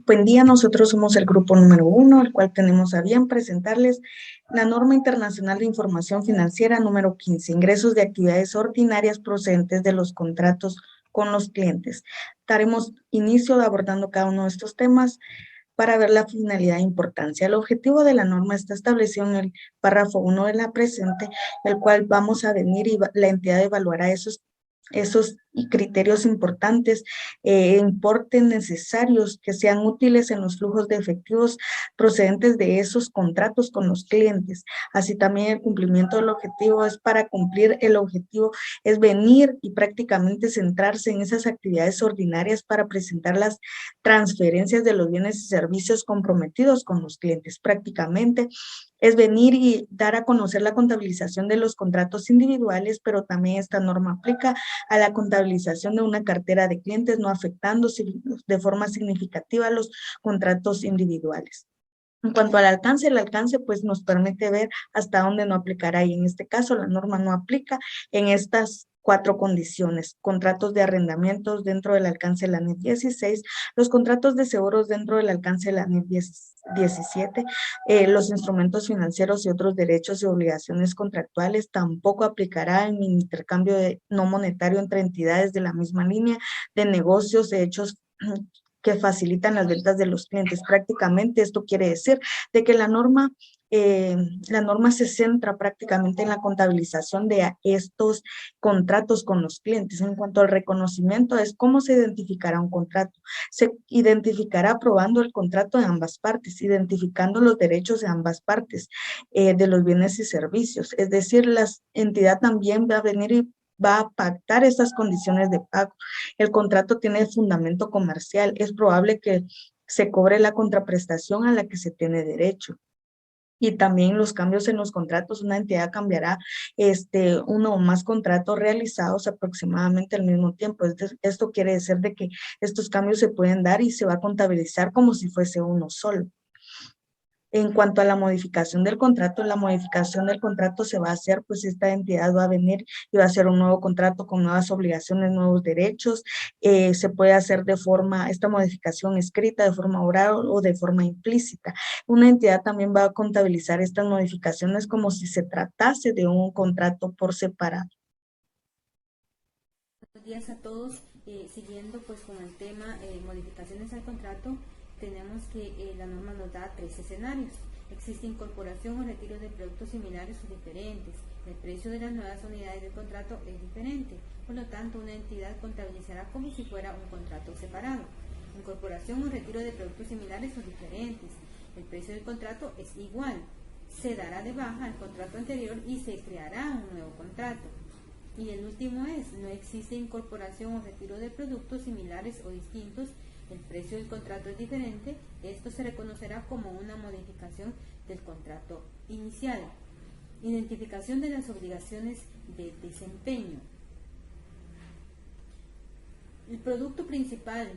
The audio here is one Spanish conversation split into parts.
Buen día, nosotros somos el grupo número 1, el cual tenemos a bien presentarles la norma internacional de información financiera número 15, ingresos de actividades ordinarias procedentes de los contratos con los clientes. Daremos inicio abordando cada uno de estos temas para ver la finalidad e importancia. El objetivo de la norma está establecido en el párrafo 1 de la presente, el cual vamos a venir y la entidad evaluará esos criterios importantes, importes necesarios que sean útiles en los flujos de efectivos procedentes de esos contratos con los clientes. Así también el cumplimiento del objetivo es para cumplir el objetivo, es venir y prácticamente centrarse en esas actividades ordinarias para presentar las transferencias de los bienes y servicios comprometidos con los clientes. Prácticamente es venir y dar a conocer la contabilización de los contratos individuales, pero también esta norma aplica a la contabilización de una cartera de clientes, no afectando de forma significativa los contratos individuales. En cuanto al alcance, el alcance pues nos permite ver hasta dónde no aplicará y en este caso la norma no aplica en estas 4 condiciones: contratos de arrendamientos dentro del alcance de la NIF 16, los contratos de seguros dentro del alcance de la NIF 17, los instrumentos financieros y otros derechos y obligaciones contractuales tampoco aplicará en intercambio no monetario entre entidades de la misma línea de negocios, de hechos que facilitan las ventas de los clientes. Prácticamente esto quiere decir de que la norma se centra prácticamente en la contabilización de estos contratos con los clientes. En cuanto al reconocimiento, es cómo se identificará un contrato. Se identificará aprobando el contrato de ambas partes, identificando los derechos de ambas partes de los bienes y servicios. Es decir, la entidad también va a venir y va a pactar estas condiciones de pago. El contrato tiene fundamento comercial. Es probable que se cobre la contraprestación a la que se tiene derecho. Y también los cambios en los contratos, una entidad cambiará uno o más contratos realizados aproximadamente al mismo tiempo. Esto quiere decir de que estos cambios se pueden dar y se va a contabilizar como si fuese uno solo. En cuanto a la modificación del contrato se va a hacer, pues esta entidad va a venir y va a hacer un nuevo contrato con nuevas obligaciones, nuevos derechos. Se puede hacer esta modificación escrita, de forma oral o de forma implícita. Una entidad también va a contabilizar estas modificaciones como si se tratase de un contrato por separado. Buenos días a todos. Siguiendo pues con el tema modificaciones al contrato, tenemos que la norma nos da 3 escenarios. Existe incorporación o retiro de productos similares o diferentes. El precio de las nuevas unidades del contrato es diferente. Por lo tanto, una entidad contabilizará como si fuera un contrato separado. Incorporación o retiro de productos similares o diferentes. El precio del contrato es igual. Se dará de baja el contrato anterior y se creará un nuevo contrato. Y el último es, no existe incorporación o retiro de productos similares o distintos, el precio del contrato es diferente, esto se reconocerá como una modificación del contrato inicial. Identificación de las obligaciones de desempeño. El producto principal,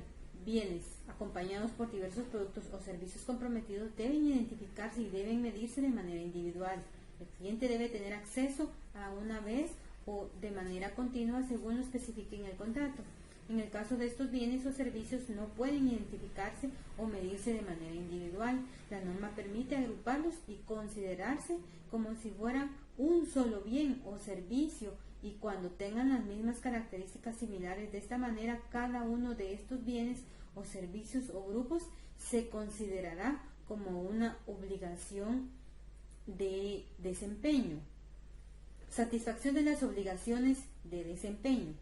bienes acompañados por diversos productos o servicios comprometidos deben identificarse y deben medirse de manera individual. El cliente debe tener acceso a una vez o de manera continua según lo especifique en el contrato. En el caso de estos bienes o servicios no pueden identificarse o medirse de manera individual. La norma permite agruparlos y considerarse como si fueran un solo bien o servicio y cuando tengan las mismas características similares. De esta manera, cada uno de estos bienes o servicios o grupos se considerará como una obligación de desempeño. Satisfacción de las obligaciones de desempeño.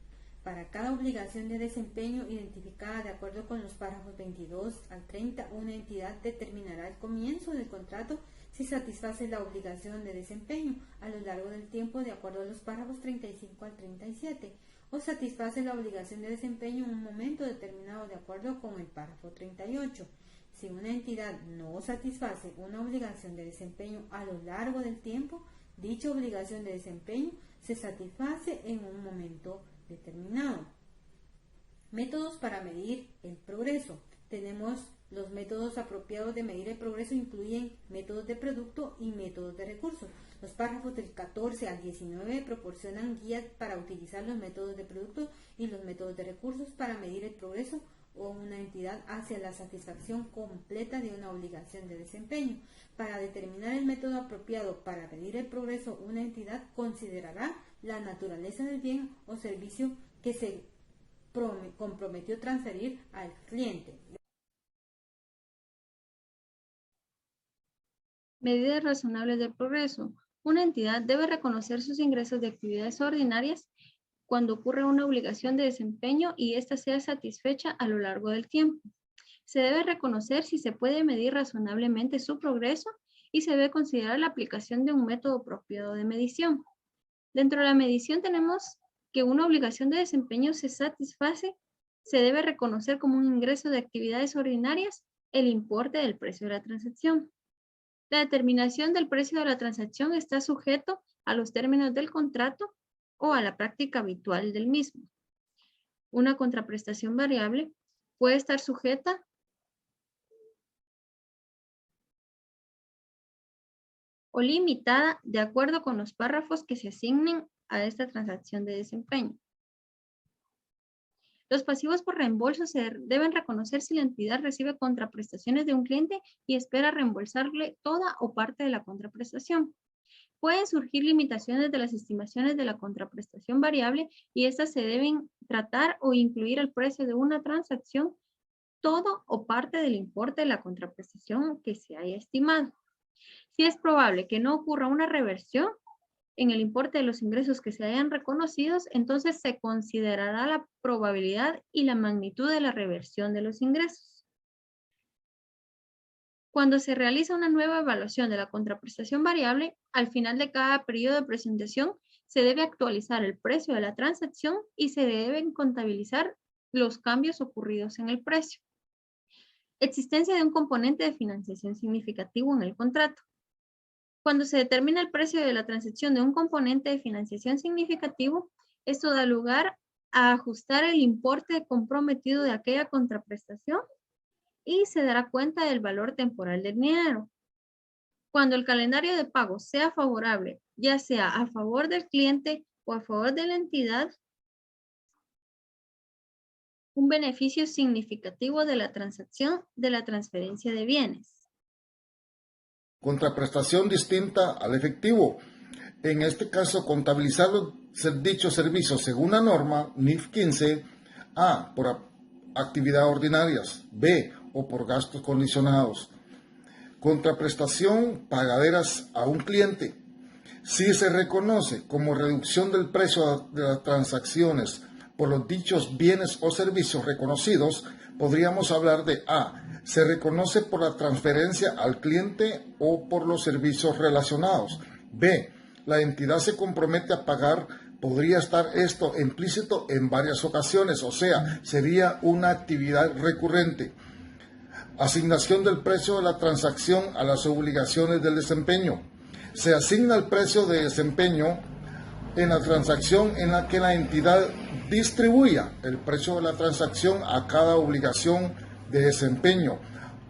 Para cada obligación de desempeño identificada de acuerdo con los párrafos 22 al 30, una entidad determinará el comienzo del contrato si satisface la obligación de desempeño a lo largo del tiempo de acuerdo a los párrafos 35 al 37, o satisface la obligación de desempeño en un momento determinado de acuerdo con el párrafo 38. Si una entidad no satisface una obligación de desempeño a lo largo del tiempo, dicha obligación de desempeño se satisface en un momento determinado. Métodos para medir el progreso. Tenemos los métodos apropiados de medir el progreso, incluyen métodos de producto y métodos de recursos. Los párrafos del 14 al 19 proporcionan guías para utilizar los métodos de producto y los métodos de recursos para medir el progreso o una entidad hacia la satisfacción completa de una obligación de desempeño. Para determinar el método apropiado para medir el progreso, una entidad considerará la naturaleza del bien o servicio que se comprometió transferir al cliente. Medidas razonables del progreso. Una entidad debe reconocer sus ingresos de actividades ordinarias cuando ocurre una obligación de desempeño y ésta sea satisfecha a lo largo del tiempo. Se debe reconocer si se puede medir razonablemente su progreso y se debe considerar la aplicación de un método apropiado de medición. Dentro de la medición tenemos que una obligación de desempeño se satisface, se debe reconocer como un ingreso de actividades ordinarias el importe del precio de la transacción. La determinación del precio de la transacción está sujeto a los términos del contrato o a la práctica habitual del mismo. Una contraprestación variable puede estar sujeta o limitada de acuerdo con los párrafos que se asignen a esta transacción de desempeño. Los pasivos por reembolso se deben reconocer si la entidad recibe contraprestaciones de un cliente y espera reembolsarle toda o parte de la contraprestación. Pueden surgir limitaciones de las estimaciones de la contraprestación variable y estas se deben tratar o incluir al precio de una transacción todo o parte del importe de la contraprestación que se haya estimado. Si es probable que no ocurra una reversión en el importe de los ingresos que se hayan reconocidos, entonces se considerará la probabilidad y la magnitud de la reversión de los ingresos. Cuando se realiza una nueva evaluación de la contraprestación variable, al final de cada periodo de presentación se debe actualizar el precio de la transacción y se deben contabilizar los cambios ocurridos en el precio. Existencia de un componente de financiación significativo en el contrato. Cuando se determina el precio de la transacción de un componente de financiación significativo, esto da lugar a ajustar el importe comprometido de aquella contraprestación y se dará cuenta del valor temporal del dinero. Cuando el calendario de pago sea favorable, ya sea a favor del cliente o a favor de la entidad, un beneficio significativo de la transacción de la transferencia de bienes. Contraprestación distinta al efectivo. En este caso, contabilizar dichos servicios según la norma NIF 15, A, por actividades ordinarias, B, o por gastos condicionados. Contraprestación pagaderas a un cliente. Si se reconoce como reducción del precio de las transacciones por los dichos bienes o servicios reconocidos, podríamos hablar de A, se reconoce por la transferencia al cliente o por los servicios relacionados. B, la entidad se compromete a pagar, podría estar esto implícito en varias ocasiones, o sea, sería una actividad recurrente. Asignación del precio de la transacción a las obligaciones del desempeño. Se asigna el precio de desempeño en la transacción en la que la entidad distribuya el precio de la transacción a cada obligación de desempeño,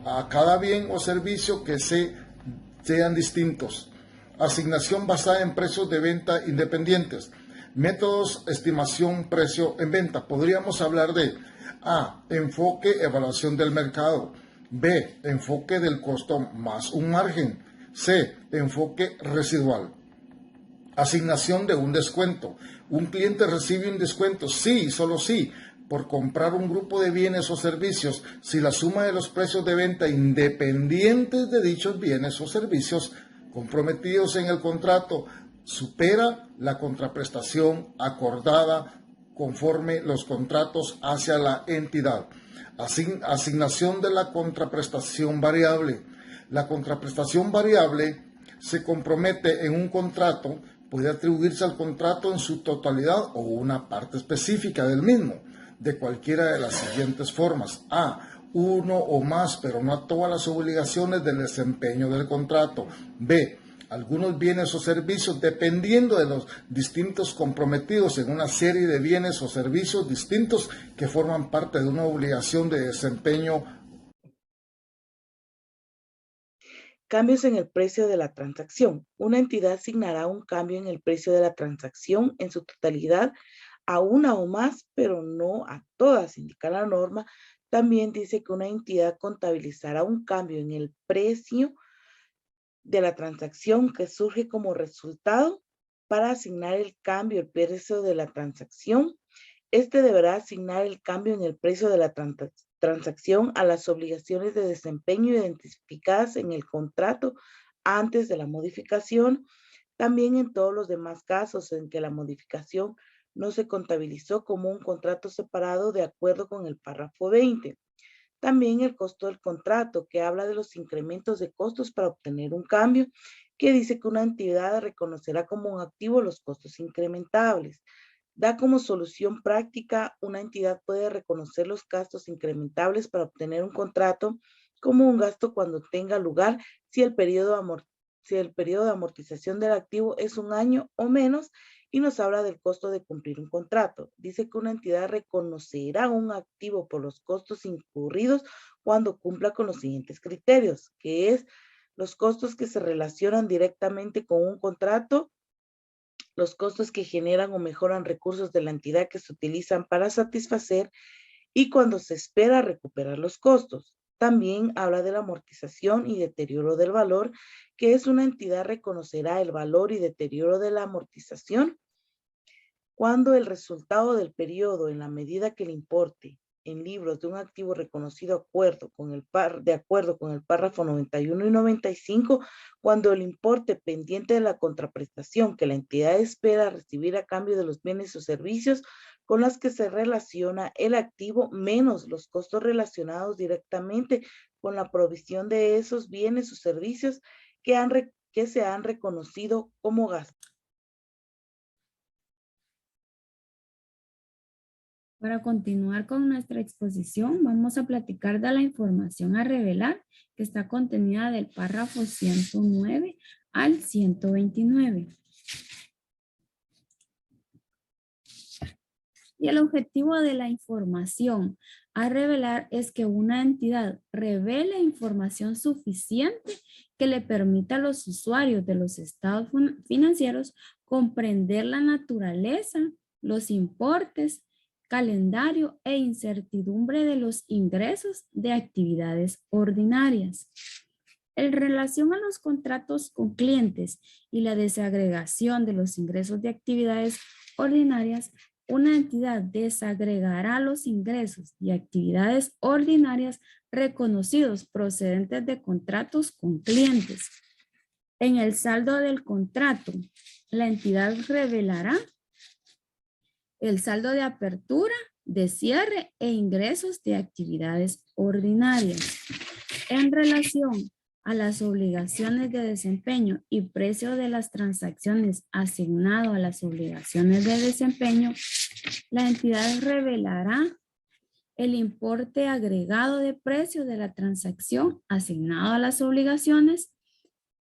a cada bien o servicio que sean distintos. Asignación basada en precios de venta independientes. Métodos estimación precio en venta. Podríamos hablar de A, enfoque evaluación del mercado. B, enfoque del costo más un margen. C, enfoque residual. Asignación de un descuento. Un cliente recibe un descuento, sí y solo sí, por comprar un grupo de bienes o servicios, si la suma de los precios de venta independientes de dichos bienes o servicios comprometidos en el contrato supera la contraprestación acordada conforme los contratos hacia la entidad. Asignación de la contraprestación variable. La contraprestación variable se compromete en un contrato, puede atribuirse al contrato en su totalidad o una parte específica del mismo, de cualquiera de las siguientes formas. A, uno o más, pero no a todas las obligaciones del desempeño del contrato. B, algunos bienes o servicios dependiendo de los distintos comprometidos en una serie de bienes o servicios distintos que forman parte de una obligación de desempeño. Cambios en el precio de la transacción. Una entidad asignará un cambio en el precio de la transacción en su totalidad a una o más, pero no a todas, indica la norma También dice que una entidad contabilizará un cambio en el precio de la transacción que surge como resultado para asignar el cambio, el precio de la transacción. Este deberá asignar el cambio en el precio de la transacción a las obligaciones de desempeño identificadas en el contrato antes de la modificación. También en todos los demás casos en que la modificación no se contabilizó como un contrato separado de acuerdo con el párrafo 20. También el costo del contrato, que habla de los incrementos de costos para obtener un cambio, que dice que una entidad reconocerá como un activo los costos incrementables. Da como solución práctica, una entidad puede reconocer los gastos incrementables para obtener un contrato como un gasto cuando tenga lugar si el periodo de amortización del activo es un año o menos, y nos habla del costo de cumplir un contrato. Dice que una entidad reconocerá un activo por los costos incurridos cuando cumpla con los siguientes criterios, que es los costos que se relacionan directamente con un contrato, los costos que generan o mejoran recursos de la entidad que se utilizan para satisfacer y cuando se espera recuperar los costos. También habla de la amortización y deterioro del valor, que es una entidad reconocerá el valor y deterioro de la amortización cuando el resultado del periodo, en la medida que le importe en libros de un activo reconocido de acuerdo con el párrafo 91 y 95, cuando el importe pendiente de la contraprestación que la entidad espera recibir a cambio de los bienes o servicios con las que se relaciona el activo menos los costos relacionados directamente con la provisión de esos bienes o servicios que se han reconocido como gasto. Para continuar con nuestra exposición, vamos a platicar de la información a revelar que está contenida del párrafo 109 al 129. Y el objetivo de la información a revelar es que una entidad revele información suficiente que le permita a los usuarios de los estados financieros comprender la naturaleza, los importes, calendario e incertidumbre de los ingresos de actividades ordinarias. En relación a los contratos con clientes y la desagregación de los ingresos de actividades ordinarias, una entidad desagregará los ingresos y actividades ordinarias reconocidos procedentes de contratos con clientes. En el saldo del contrato, la entidad revelará el saldo de apertura, de cierre e ingresos de actividades ordinarias. En relación a las obligaciones de desempeño y precio de las transacciones asignado a las obligaciones de desempeño, la entidad revelará el importe agregado de precio de la transacción asignado a las obligaciones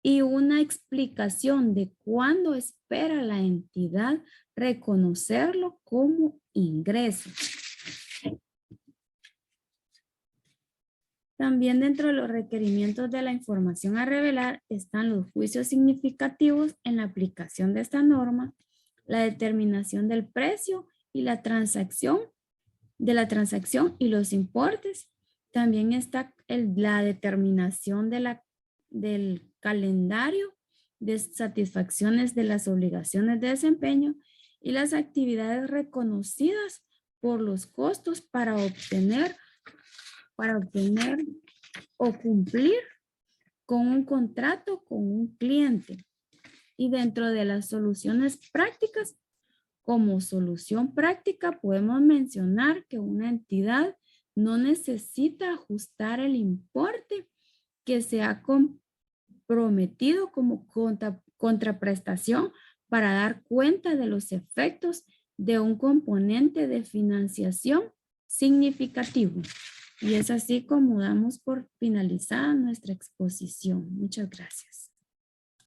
y una explicación de cuándo espera la entidad reconocerlo como ingreso. También dentro de los requerimientos de la información a revelar están los juicios significativos en la aplicación de esta norma, la determinación del precio y la transacción, y los importes. También está la determinación del calendario de satisfacciones de las obligaciones de desempeño y las actividades reconocidas por los costos para obtener o cumplir con un contrato con un cliente. Y dentro de las soluciones prácticas, como solución práctica podemos mencionar que una entidad no necesita ajustar el importe que se ha comprometido como contraprestación para dar cuenta de los efectos de un componente de financiación significativo. Y es así como damos por finalizada nuestra exposición. Muchas gracias.